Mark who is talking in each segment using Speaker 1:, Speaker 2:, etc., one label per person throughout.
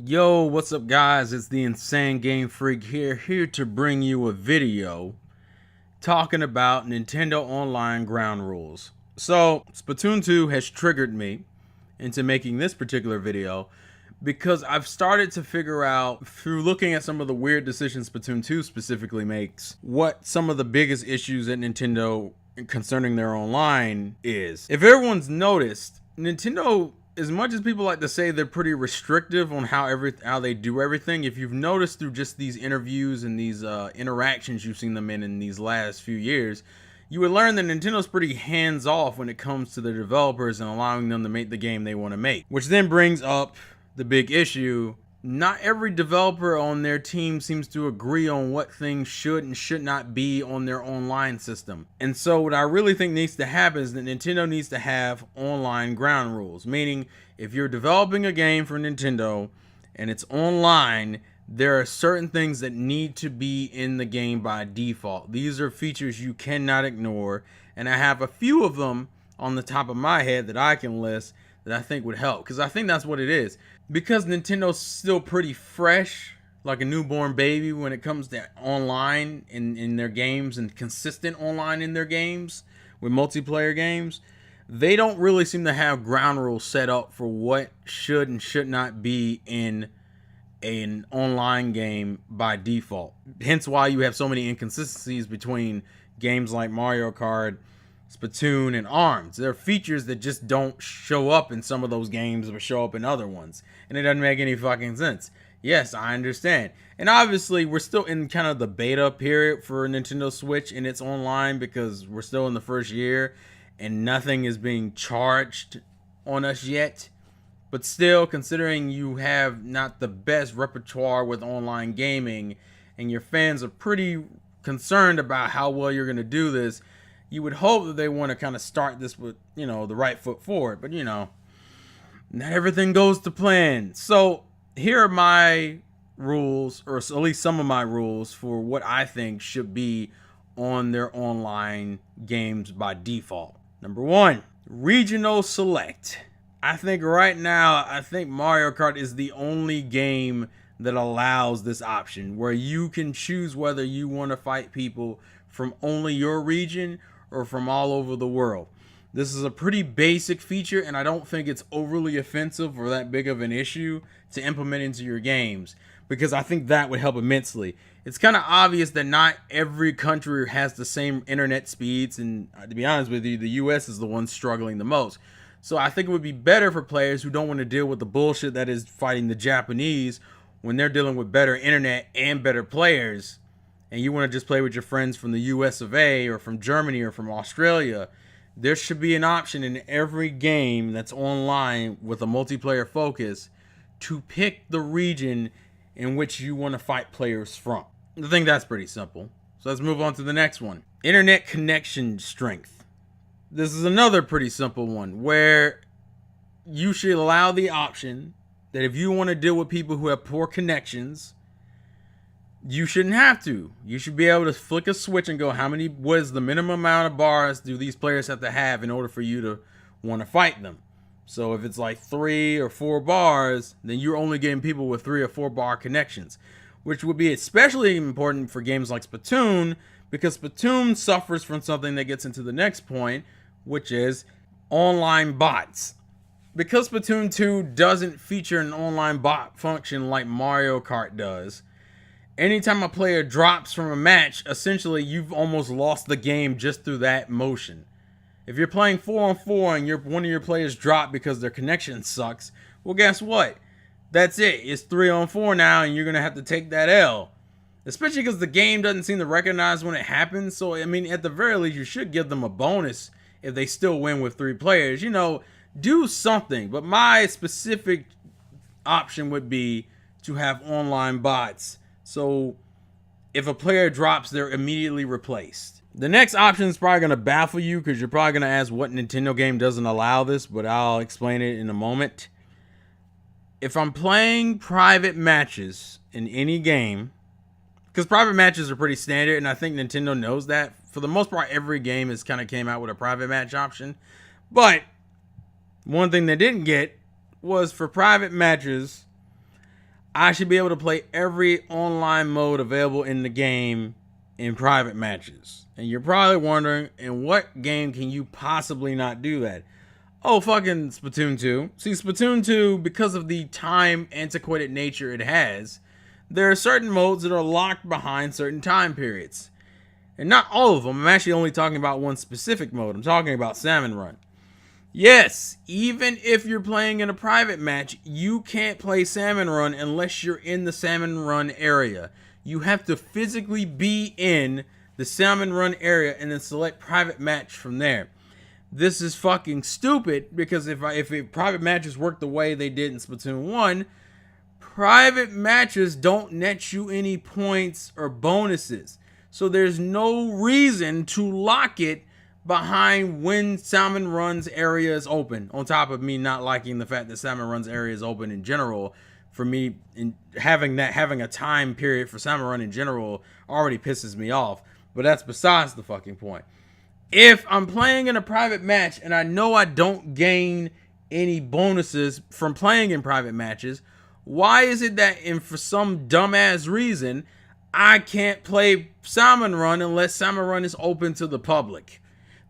Speaker 1: Yo, what's up guys? It's the Insane Game Freak here to bring you a video talking about Nintendo Online ground rules. So, Splatoon 2 has triggered me into making this particular video because I've started to figure out, through looking at some of the weird decisions Splatoon 2 specifically makes, what some of the biggest issues at Nintendo concerning their online is. If everyone's noticed, Nintendo, as much as people like to say they're pretty restrictive on how they do everything, if you've noticed through just these interviews and these interactions you've seen them in these last few years, you would learn that Nintendo's pretty hands-off when it comes to their developers and allowing them to make the game they want to make. Which then brings up the big issue. Not every developer on their team seems to agree on what things should and should not be on their online system. And so what I really think needs to happen is that Nintendo needs to have online ground rules. Meaning, if you're developing a game for Nintendo and it's online, there are certain things that need to be in the game by default. These are features you cannot ignore, and I have a few of them on the top of my head that I can list that I think would help, because I think that's what it is. Because Nintendo's still pretty fresh, like a newborn baby when it comes to online in their games and consistent online in their games with multiplayer games, they don't really seem to have ground rules set up for what should and should not be in an online game by default. Hence why you have so many inconsistencies between games like Mario Kart, Splatoon, and ARMS. There are features that just don't show up in some of those games but show up in other ones, and it doesn't make any fucking sense. Yes, I understand. And obviously we're still in kind of the beta period for Nintendo Switch and its online, because we're still in the first year and nothing is being charged on us yet. But still, considering you have not the best repertoire with online gaming and your fans are pretty concerned about how well you're going to do this, you would hope that they want to kind of start this with, the right foot forward. But, not everything goes to plan. So here are my rules, or at least some of my rules, for what I think should be on their online games by default. Number 1, regional select. I think right now, Mario Kart is the only game that allows this option, where you can choose whether you want to fight people from only your region or from all over the world. This is a pretty basic feature, and I don't think it's overly offensive or that big of an issue to implement into your games, because I think that would help immensely. It's kind of obvious that not every country has the same internet speeds, and to be honest with you, the US is the one struggling the most. So I think it would be better for players who don't want to deal with the bullshit that is fighting the Japanese when they're dealing with better internet and better players, and you want to just play with your friends from the US of A or from Germany or from Australia. There should be an option in every game that's online with a multiplayer focus to pick the region in which you want to fight players from. I think that's pretty simple. So let's move on to the next one. Internet connection strength. This is another pretty simple one, where you should allow the option that if you want to deal with people who have poor connections, you shouldn't have to. You should be able to flick a switch and go, what is the minimum amount of bars do these players have to have in order for you to want to fight them? So if it's like 3 or 4 bars, then you're only getting people with 3 or 4 bar connections, which would be especially important for games like Splatoon, because Splatoon suffers from something that gets into the next point, which is online bots. Because Splatoon 2 doesn't feature an online bot function like Mario Kart does, anytime a player drops from a match, essentially you've almost lost the game just through that motion. If you're playing 4-on-4 and one of your players dropped because their connection sucks, well, guess what? That's it. It's 3-on-4 now, and you're going to have to take that L. Especially because the game doesn't seem to recognize when it happens. So, at the very least, you should give them a bonus if they still win with 3 players. Do something. But my specific option would be to have online bots. So if a player drops, they're immediately replaced. The next option is probably going to baffle you, because you're probably going to ask what Nintendo game doesn't allow this, but I'll explain it in a moment. If I'm playing private matches in any game, because private matches are pretty standard, and I think Nintendo knows that. For the most part, every game has kind of came out with a private match option. But one thing they didn't get was, for private matches, I should be able to play every online mode available in the game in private matches. And you're probably wondering, in what game can you possibly not do that? Oh, fucking Splatoon 2. See, Splatoon 2, because of the time antiquated nature it has, there are certain modes that are locked behind certain time periods. And not all of them. I'm actually only talking about one specific mode. I'm talking about Salmon Run. Yes, even if you're playing in a private match, you can't play Salmon Run unless you're in the Salmon Run area. You have to physically be in the Salmon Run area and then select private match from there. This is fucking stupid because if private matches work the way they did in Splatoon 1, private matches don't net you any points or bonuses. So there's no reason to lock it behind when Salmon Run's area is open. On top of me not liking the fact that Salmon Run's area is open in general, for me, having a time period for Salmon Run in general already pisses me off. But that's besides the fucking point. If I'm playing in a private match and I know I don't gain any bonuses from playing in private matches, why is it that, and for some dumbass reason, I can't play Salmon Run unless Salmon Run is open to the public?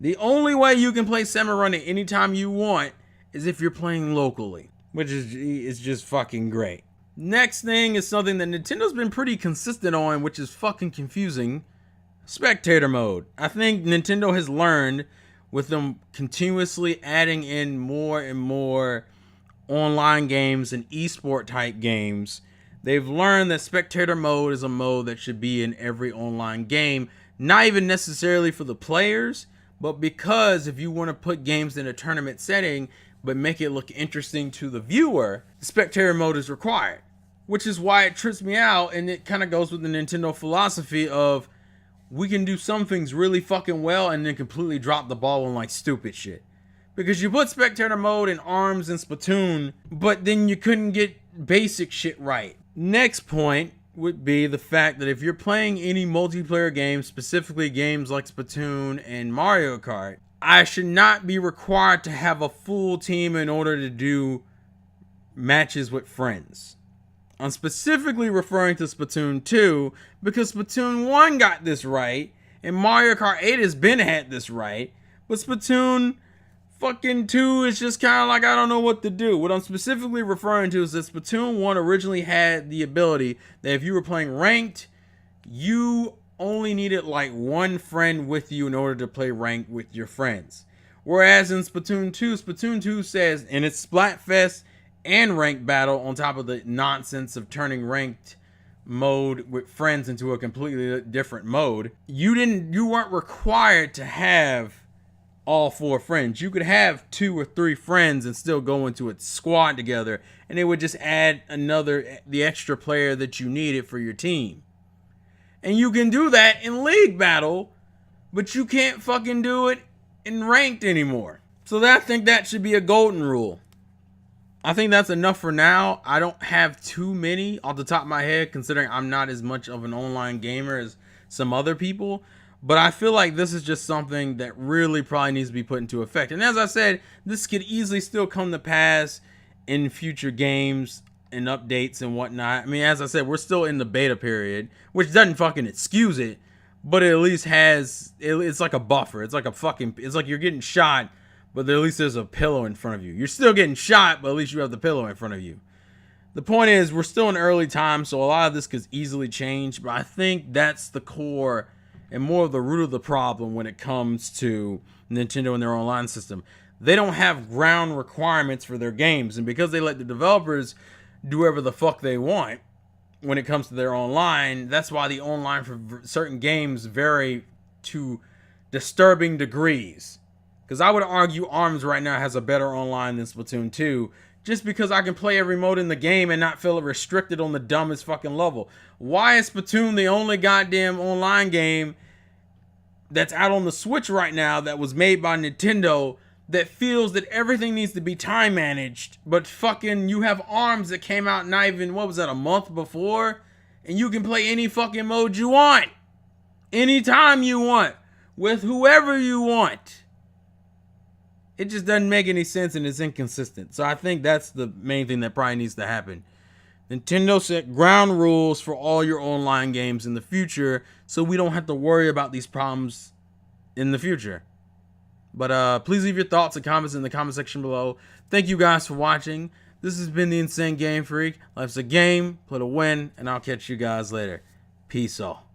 Speaker 1: The only way you can play Salmon Run at any time you want is if you're playing locally, which is just fucking great. Next thing is something that Nintendo's been pretty consistent on, which is fucking confusing. Spectator mode. I think Nintendo has learned, with them continuously adding in more and more online games and esport type games, they've learned that spectator mode is a mode that should be in every online game. Not even necessarily for the players, but because if you want to put games in a tournament setting but make it look interesting to the viewer, the spectator mode is required. Which is why it trips me out, and it kind of goes with the Nintendo philosophy of, we can do some things really fucking well and then completely drop the ball on like stupid shit. Because you put spectator mode in ARMS and Splatoon, but then you couldn't get basic shit right. Next point would be the fact that if you're playing any multiplayer games, specifically games like Splatoon and Mario Kart, I should not be required to have a full team in order to do matches with friends. I'm specifically referring to Splatoon 2 because Splatoon 1 got this right, and Mario Kart 8 has been had this right, but Splatoon fucking 2 is just kind of like, I don't know what to do. What I'm specifically referring to is that Splatoon 1 originally had the ability that if you were playing ranked, you only needed like one friend with you in order to play ranked with your friends. Whereas in Splatoon 2 says, and it's Splatfest and ranked battle on top of the nonsense of turning ranked mode with friends into a completely different mode, you weren't required to have all 4 friends. You could have 2 or 3 friends and still go into a squad together, and it would just add the extra player that you needed for your team. And you can do that in league battle, but you can't fucking do it in ranked anymore. So I think that should be a golden rule. I think that's enough for now. I don't have too many off the top of my head, considering I'm not as much of an online gamer as some other people. But I feel like this is just something that really probably needs to be put into effect. And as I said, this could easily still come to pass in future games and updates and whatnot. I mean, as I said, we're still in the beta period, which doesn't fucking excuse it, but it at least it's like a buffer. It's like you're getting shot, but at least there's a pillow in front of you. You're still getting shot, but at least you have the pillow in front of you. The point is, we're still in early time, so a lot of this could easily change, but I think that's the core and more of the root of the problem when it comes to Nintendo and their online system. They don't have ground requirements for their games, and because they let the developers do whatever the fuck they want when it comes to their online, that's why the online for certain games vary to disturbing degrees. Because I would argue ARMS right now has a better online than Splatoon 2, just because I can play every mode in the game and not feel restricted on the dumbest fucking level. Why is Splatoon the only goddamn online game that's out on the Switch right now that was made by Nintendo that feels that everything needs to be time managed, but fucking you have ARMS that came out not even, what was that, a month before? And you can play any fucking mode you want, anytime you want, with whoever you want. It just doesn't make any sense and it's inconsistent. So I think that's the main thing that probably needs to happen. Nintendo set ground rules for all your online games in the future, so we don't have to worry about these problems in the future. But please leave your thoughts and comments in the comment section below. Thank you guys for watching. This has been the Insane Game Freak. Life's a game, play to win, and I'll catch you guys later. Peace all.